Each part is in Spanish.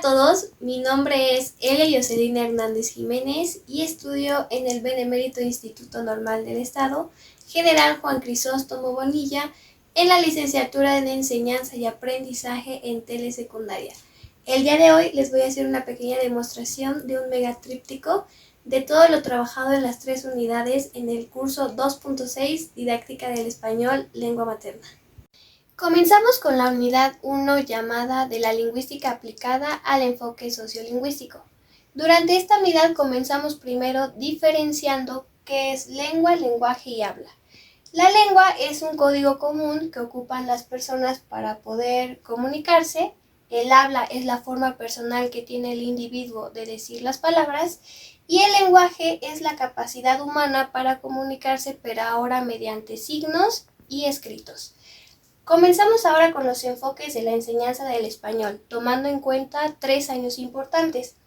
todos, mi nombre es Elia Yoselina Hernández Jiménez y estudio en el Benemérito Instituto Normal del Estado, General Juan Crisóstomo Bonilla, en la licenciatura en Enseñanza y Aprendizaje en Telesecundaria. El día de hoy les voy a hacer una pequeña demostración de un megatríptico de todo lo trabajado en las 3 unidades en el curso 2.6 Didáctica del Español, Lengua Materna. Comenzamos con la unidad 1 llamada de la lingüística aplicada al enfoque sociolingüístico. Durante esta unidad comenzamos primero diferenciando qué es lengua, lenguaje y habla. La lengua es un código común que ocupan las personas para poder comunicarse. El habla es la forma personal que tiene el individuo de decir las palabras y el lenguaje es la capacidad humana para comunicarse, pero ahora mediante signos y escritos. Comenzamos ahora con los enfoques de la enseñanza del español, tomando en cuenta 3 años importantes,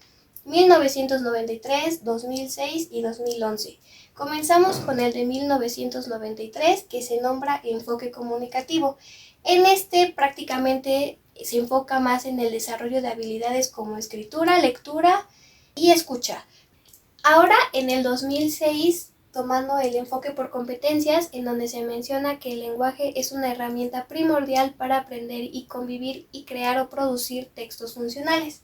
1993, 2006 y 2011. Comenzamos con el de 1993, que se nombra enfoque comunicativo. En este prácticamente se enfoca más en el desarrollo de habilidades como escritura, lectura y escucha. Ahora en el 2006, tomando el enfoque por competencias, en donde se menciona que el lenguaje es una herramienta primordial para aprender y convivir y crear o producir textos funcionales.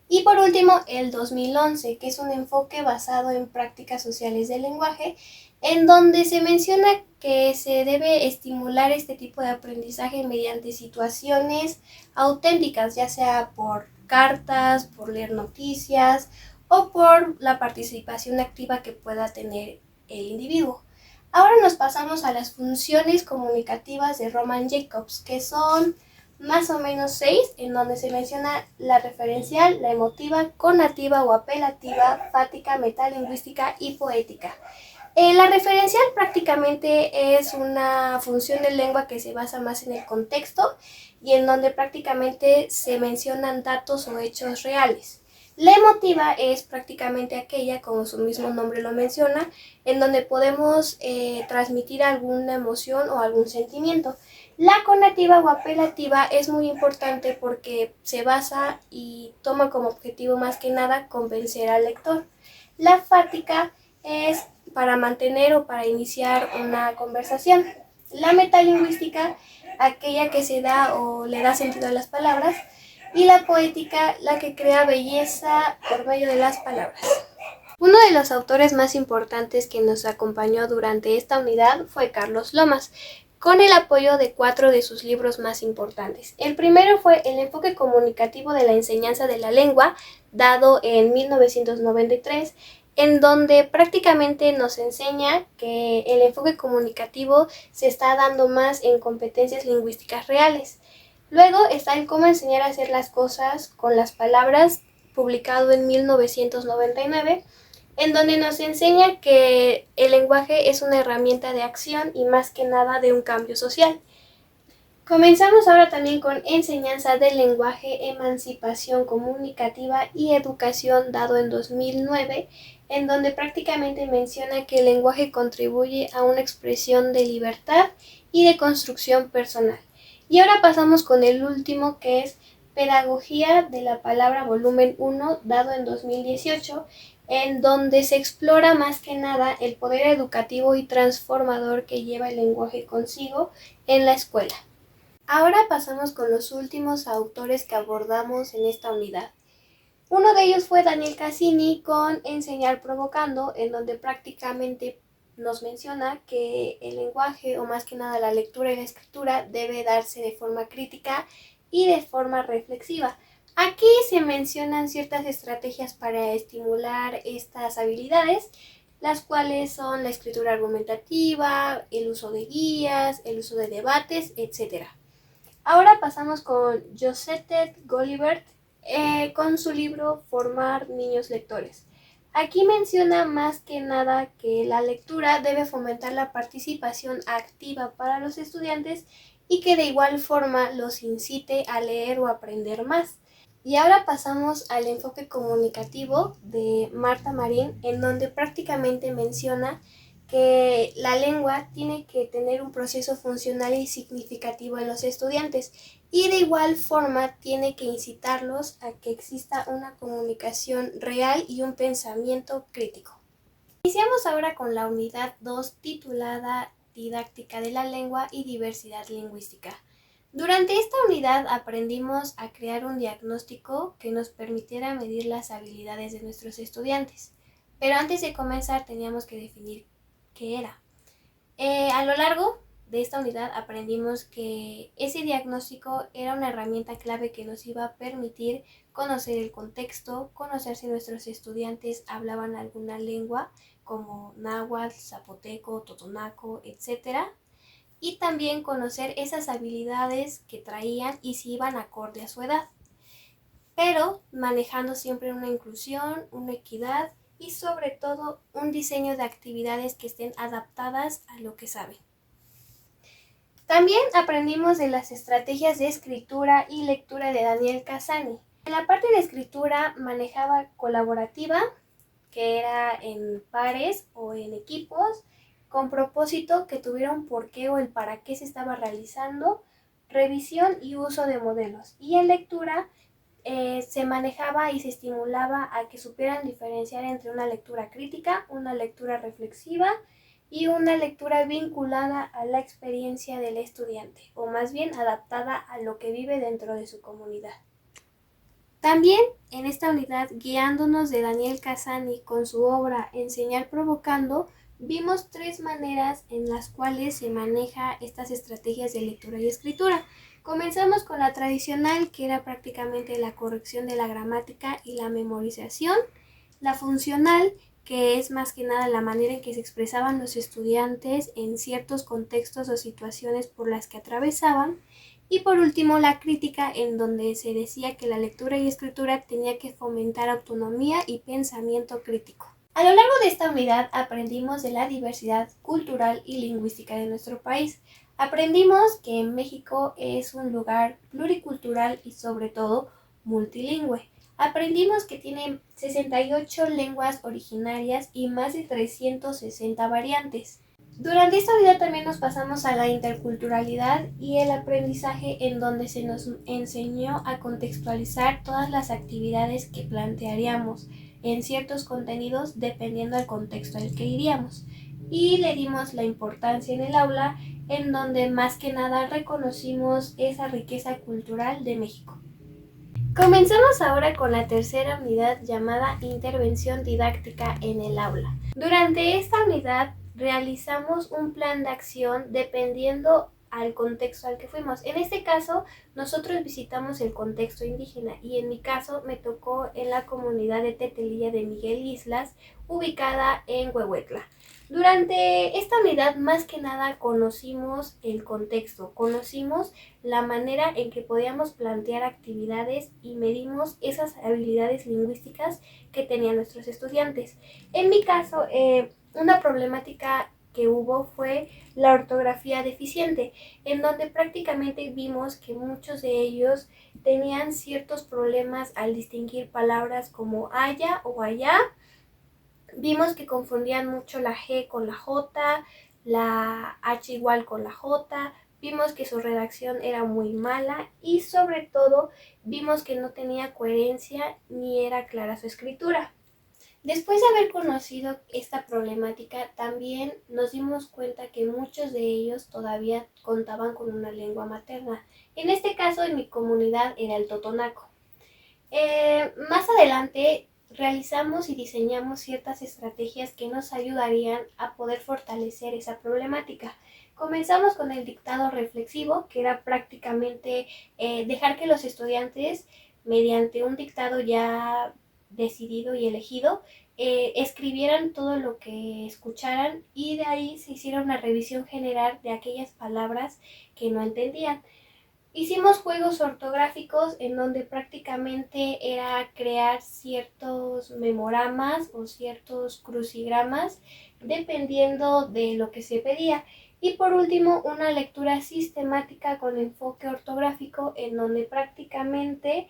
Y por último, el 2011, que es un enfoque basado en prácticas sociales del lenguaje, en donde se menciona que se debe estimular este tipo de aprendizaje mediante situaciones auténticas, ya sea por cartas, por leer noticias o por la participación activa que pueda tener el individuo. Ahora nos pasamos a las funciones comunicativas de Roman Jacobs, que son más o menos 6, en donde se menciona la referencial, la emotiva, conativa o apelativa, fática, metalingüística y poética. La referencial prácticamente es una función de lengua que se basa más en el contexto y en donde prácticamente se mencionan datos o hechos reales. La emotiva es prácticamente aquella, como su mismo nombre lo menciona, en donde podemos transmitir alguna emoción o algún sentimiento. La conativa o apelativa es muy importante porque se basa y toma como objetivo más que nada convencer al lector. La fática es para mantener o para iniciar una conversación. La metalingüística, aquella que se da o le da sentido a las palabras. Y la poética, la que crea belleza por medio de las palabras. Uno de los autores más importantes que nos acompañó durante esta unidad fue Carlos Lomas, con el apoyo de 4 de sus libros más importantes. El primero fue El enfoque comunicativo de la enseñanza de la lengua, dado en 1993, en donde prácticamente nos enseña que el enfoque comunicativo se está dando más en competencias lingüísticas reales. Luego está el Cómo enseñar a hacer las cosas con las palabras, publicado en 1999, en donde nos enseña que el lenguaje es una herramienta de acción y más que nada de un cambio social. Comenzamos ahora también con Enseñanza del lenguaje, emancipación comunicativa y educación, dado en 2009, en donde prácticamente menciona que el lenguaje contribuye a una expresión de libertad y de construcción personal. Y ahora pasamos con el último, que es Pedagogía de la Palabra, volumen 1, dado en 2018, en donde se explora más que nada el poder educativo y transformador que lleva el lenguaje consigo en la escuela. Ahora pasamos con los últimos autores que abordamos en esta unidad. Uno de ellos fue Daniel Cassini con Enseñar Provocando, en donde prácticamente nos menciona que el lenguaje, o más que nada la lectura y la escritura, debe darse de forma crítica y de forma reflexiva. Aquí se mencionan ciertas estrategias para estimular estas habilidades, las cuales son la escritura argumentativa, el uso de guías, el uso de debates, etc. Ahora pasamos con Josette Golibert con su libro Formar niños lectores. Aquí menciona más que nada que la lectura debe fomentar la participación activa para los estudiantes y que de igual forma los incite a leer o aprender más. Y ahora pasamos al enfoque comunicativo de Marta Marín, en donde prácticamente menciona que la lengua tiene que tener un proceso funcional y significativo en los estudiantes y de igual forma tiene que incitarlos a que exista una comunicación real y un pensamiento crítico. Iniciamos ahora con la unidad 2 titulada Didáctica de la lengua y diversidad lingüística. Durante esta unidad aprendimos a crear un diagnóstico que nos permitiera medir las habilidades de nuestros estudiantes. Pero antes de comenzar teníamos que definir qué era. A lo largo de esta unidad aprendimos que ese diagnóstico era una herramienta clave que nos iba a permitir conocer el contexto, conocer si nuestros estudiantes hablaban alguna lengua como náhuatl, zapoteco, totonaco, etc. Y también conocer esas habilidades que traían y si iban acorde a su edad, pero manejando siempre una inclusión, una equidad y sobre todo un diseño de actividades que estén adaptadas a lo que saben. También aprendimos de las estrategias de escritura y lectura de Daniel Cassani. En la parte de escritura manejaba colaborativa, que era en pares o en equipos, con propósito que tuviera un porqué o el para qué se estaba realizando, revisión y uso de modelos. Y en lectura se manejaba y se estimulaba a que supieran diferenciar entre una lectura crítica, una lectura reflexiva y una lectura vinculada a la experiencia del estudiante, o más bien adaptada a lo que vive dentro de su comunidad. También en esta unidad, guiándonos de Daniel Cassani con su obra Enseñar provocando, vimos 3 maneras en las cuales se maneja estas estrategias de lectura y escritura. Comenzamos con la tradicional, que era prácticamente la corrección de la gramática y la memorización. La funcional, que es más que nada la manera en que se expresaban los estudiantes en ciertos contextos o situaciones por las que atravesaban. Y por último, la crítica, en donde se decía que la lectura y escritura tenía que fomentar autonomía y pensamiento crítico. A lo largo de esta unidad aprendimos de la diversidad cultural y lingüística de nuestro país. Aprendimos que México es un lugar pluricultural y sobre todo multilingüe. Aprendimos que tiene 68 lenguas originarias y más de 360 variantes. Durante esta unidad también nos pasamos a la interculturalidad y el aprendizaje, en donde se nos enseñó a contextualizar todas las actividades que plantearíamos en ciertos contenidos dependiendo del contexto al que iríamos. Y le dimos la importancia en el aula, en donde más que nada reconocimos esa riqueza cultural de México. Comenzamos ahora con la tercera unidad llamada Intervención didáctica en el aula. Durante esta unidad realizamos un plan de acción dependiendo al contexto al que fuimos. En este caso, nosotros visitamos el contexto indígena y en mi caso me tocó en la comunidad de Tetelilla de Miguel Islas, ubicada en Huehuetla. Durante esta unidad más que nada conocimos el contexto, conocimos la manera en que podíamos plantear actividades y medimos esas habilidades lingüísticas que tenían nuestros estudiantes. En mi caso, una problemática que hubo fue la ortografía deficiente, en donde prácticamente vimos que muchos de ellos tenían ciertos problemas al distinguir palabras como haya o allá. Vimos que confundían mucho la G con la J, la H igual con la J, vimos que su redacción era muy mala y sobre todo vimos que no tenía coherencia ni era clara su escritura. Después de haber conocido esta problemática, también nos dimos cuenta que muchos de ellos todavía contaban con una lengua materna. En este caso, en mi comunidad era el totonaco. Más adelante realizamos y diseñamos ciertas estrategias que nos ayudarían a poder fortalecer esa problemática. Comenzamos con el dictado reflexivo, que era prácticamente dejar que los estudiantes, mediante un dictado ya decidido y elegido, escribieran todo lo que escucharan y de ahí se hiciera una revisión general de aquellas palabras que no entendían. Hicimos juegos ortográficos en donde prácticamente era crear ciertos memoramas o ciertos crucigramas dependiendo de lo que se pedía. Y por último, una lectura sistemática con enfoque ortográfico en donde prácticamente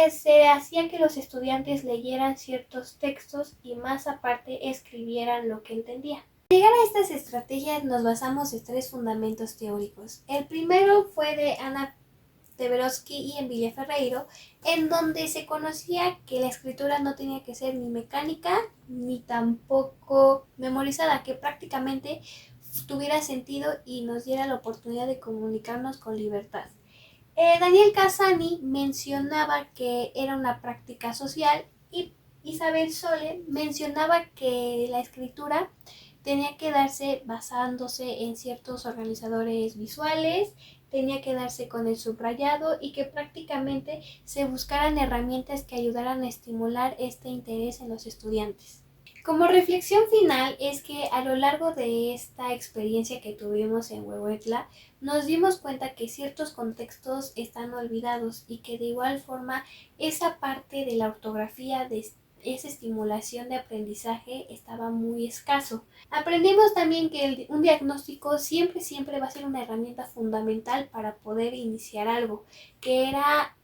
se hacía que los estudiantes leyeran ciertos textos y más aparte escribieran lo que entendían. Para llegar a estas estrategias nos basamos en 3 fundamentos teóricos. El primero fue de Ana Teberovsky y Emília Ferreiro, en donde se conocía que la escritura no tenía que ser ni mecánica ni tampoco memorizada, que prácticamente tuviera sentido y nos diera la oportunidad de comunicarnos con libertad. Daniel Cassani mencionaba que era una práctica social y Isabel Sole mencionaba que la escritura tenía que darse basándose en ciertos organizadores visuales, tenía que darse con el subrayado y que prácticamente se buscaran herramientas que ayudaran a estimular este interés en los estudiantes. Como reflexión final es que a lo largo de esta experiencia que tuvimos en Huehuetla, nos dimos cuenta que ciertos contextos están olvidados y que de igual forma esa parte de la ortografía, de esa estimulación de aprendizaje estaba muy escaso. Aprendimos también que un diagnóstico siempre va a ser una herramienta fundamental para poder iniciar algo, que era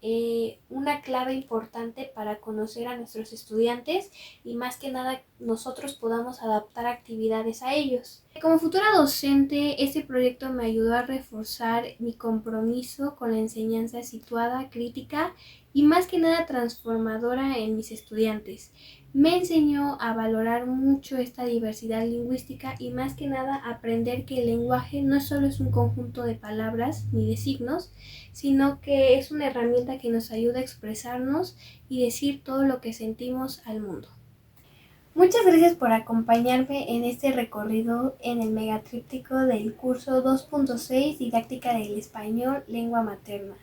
una clave importante para conocer a nuestros estudiantes y más que nada nosotros podamos adaptar actividades a ellos. Como futura docente, este proyecto me ayudó a reforzar mi compromiso con la enseñanza situada, crítica y más que nada transformadora en mis estudiantes. Me enseñó a valorar mucho esta diversidad lingüística y más que nada aprender que el lenguaje no solo es un conjunto de palabras ni de signos, sino que es una herramienta que nos ayuda a expresarnos y decir todo lo que sentimos al mundo. Muchas gracias por acompañarme en este recorrido en el megatríptico del curso 2.6 Didáctica del Español, Lengua Materna.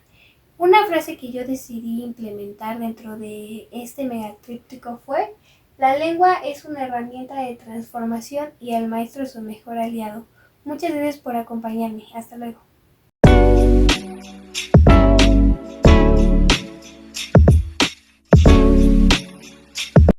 Una frase que yo decidí implementar dentro de este megatríptico fue: la lengua es una herramienta de transformación y el maestro es su mejor aliado. Muchas gracias por acompañarme. Hasta luego.